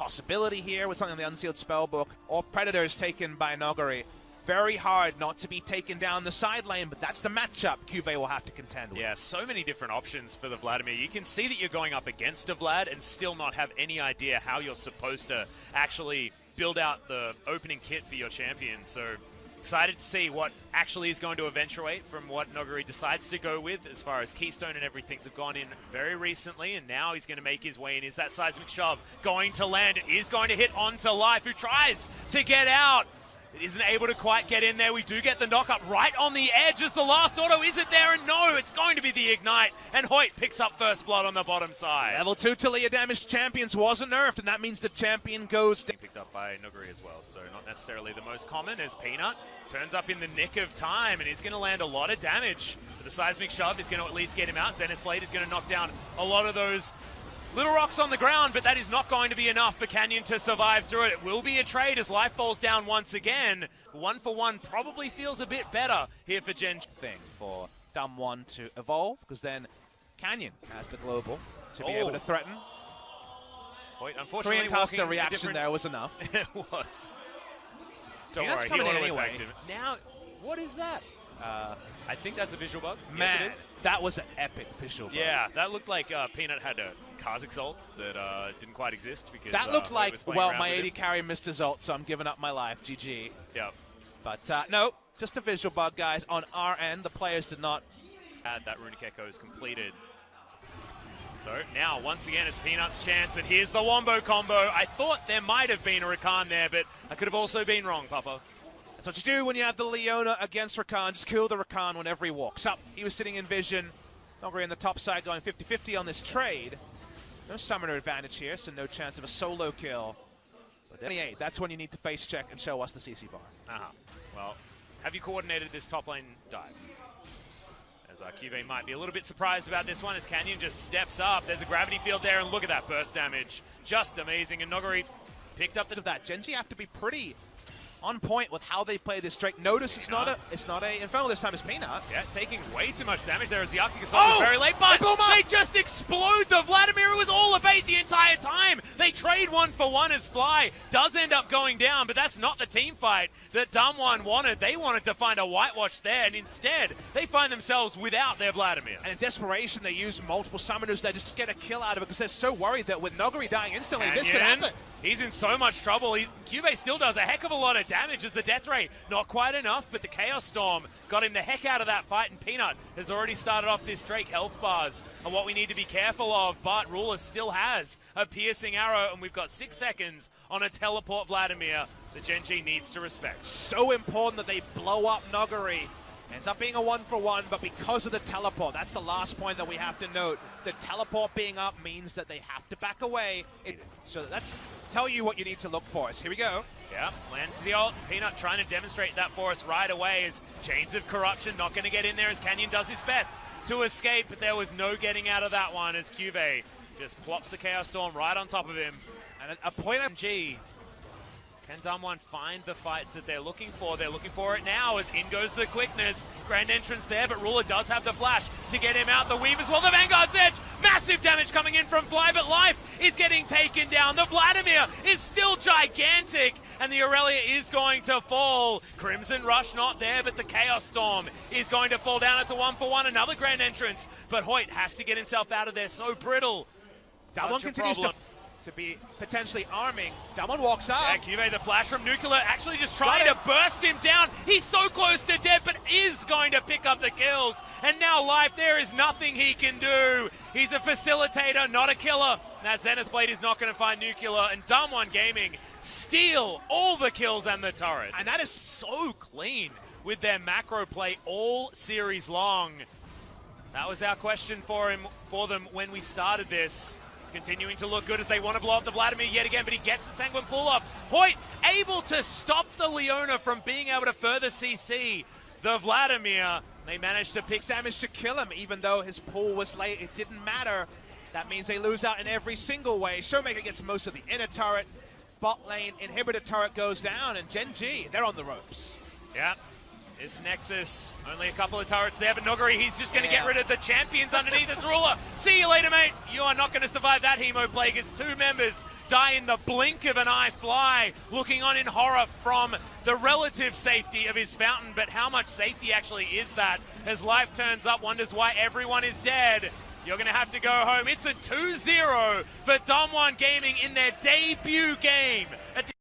possibility here with something in the Unsealed Spellbook, or Predators taken by Noguri. Very hard not to be taken down the side lane, but that's the matchup Cuvée will have to contend with. Yeah, so many different options for the Vladimir. You can see that you're going up against a Vlad and still not have any idea how you're supposed to actually build out the opening kit for your champion. So excited to see what actually is going to eventuate from what Noguri decides to go with, as far as Keystone and everything have gone in very recently, and now he's going to make his way in. Is that seismic shove going to land? It is going to hit onto Life, who tries to get out. It isn't able to quite get in there. We do get the knock-up right on the edge as the last auto. Is it there? And no, it's going to be the Ignite. And Hoyt picks up first blood on the bottom side. Level 2 Talia damaged champions wasn't nerfed, and that means the champion goes down. Picked up by Noguri as well, so not necessarily the most common, as Peanut turns up in the nick of time and is going to land a lot of damage. But the seismic shove is going to at least get him out. Zenith Blade is going to knock down a lot of those little rocks on the ground, but that is not going to be enough for Canyon to survive through it. It will be a trade as Life falls down once again. 1-for-1 probably feels a bit better here for Gen.G. Thing for Damwon to evolve, because then Canyon has the global to be able to threaten. Wait, unfortunately, Korean reaction there was enough. It was. Don't Peanut's worry, coming he in auto-attacked anyway. him. Now, what is that? I think that's a visual bug. Man, yes, it is. that was an epic visual bug. Yeah, that looked like Peanut had a Kha'Zix ult that didn't quite exist. Because that looked like, well, my AD him. carry missed his ult, so I'm giving up my life. GG. Yep. But no, just a visual bug, guys. On our end, the players did not. That Runic Echo is completed. So now, once again, it's Peanut's chance, and here's the Wombo combo. I thought there might have been a Rakan there, but I could have also been wrong, Papa. That's what you do when you have the Leona against Rakan. Just kill the Rakan whenever he walks up. He was sitting in vision. Noguri on the top side going 50-50 on this trade. No summoner advantage here, so no chance of a solo kill. But 28, that's when you need to face check and show us the CC bar. Well, have you coordinated this top lane dive? As Cuvée might be a little bit surprised about this one as Canyon just steps up. There's a gravity field there, and look at that burst damage. Just amazing, and Noguri picked up the... Of that, Gen.G have to be pretty on point with how they play this straight. Notice it's not a Infernal this time, it's Peanut. Yeah, taking way too much damage there as the Arctic Assault was very late, but they just explode the Vladimir. It was all a bait the entire time. They trade 1-for-1 as Fly does end up going down, but that's not the team fight that Damwon wanted. They wanted to find a whitewash there, and instead they find themselves without their Vladimir. And in desperation, they use multiple summoners there just to get a kill out of it, because they're so worried that with Noguri dying instantly, this could happen. He's in so much trouble. Cuvée still does a heck of a lot of damage as the death rate, not quite enough, but the Chaos Storm got him the heck out of that fight, and Peanut has already started off this Drake health bars and what we need to be careful of, but Ruler still has a piercing arrow, and we've got 6 seconds on a teleport Vladimir that Gen.G needs to respect. So important that they blow up Noguri. Ends up being a 1-for-1, but because of the teleport, that's the last point that we have to note. The teleport being up means that they have to back away. So that's tell you what you need to look for. So here we go. Yeah, lands the ult. Peanut trying to demonstrate that for us right away as Chains of Corruption not going to get in there as Canyon does his best to escape, but there was no getting out of that one as Cuvée just plops the Chaos Storm right on top of him. And a point of G. Can Damwon find the fights that they're looking for? They're looking for it now as in goes the quickness. Grand entrance there, but Ruler does have the flash to get him out. The weave as well, the Vanguard's edge. Massive damage coming in from Fly, but Life is getting taken down. The Vladimir is still gigantic, and the Aurelia is going to fall. Crimson Rush not there, but the Chaos Storm is going to fall down. It's a 1-for-1, another Grand entrance, but Hoyt has to get himself out of there. So brittle. Damwon continues to be potentially arming. Damwon walks up. Yeah, Cuvée, the flash from Nuclear, actually just trying to burst him down. He's so close to death, but is going to pick up the kills. And now Life, there is nothing he can do. He's a facilitator, not a killer. That Zenith Blade is not going to find Nuclear, and Damwon Gaming steal all the kills and the turret. And that is so clean with their macro play all series long. That was our question for them when we started this. It's continuing to look good as they want to blow up the Vladimir yet again, but he gets the Sanguine pull-up. Hoyt able to stop the Leona from being able to further CC the Vladimir. They managed to pick damage to kill him, even though his pull was late. It didn't matter. That means they lose out in every single way. Showmaker gets most of the inner turret. Bot lane inhibitor turret goes down, and Gen.G, they're on the ropes. Yeah. This Nexus, only a couple of turrets there, but Nogari, he's just going to get rid of the champions underneath his ruler. See you later, mate. You are not going to survive that Hemo Plague as 2 members die in the blink of an eye. Fly looking on in horror from the relative safety of his fountain, but how much safety actually is that? As Life turns up, wonders why everyone is dead. You're going to have to go home. It's a 2-0 for Damwon Gaming in their debut game at the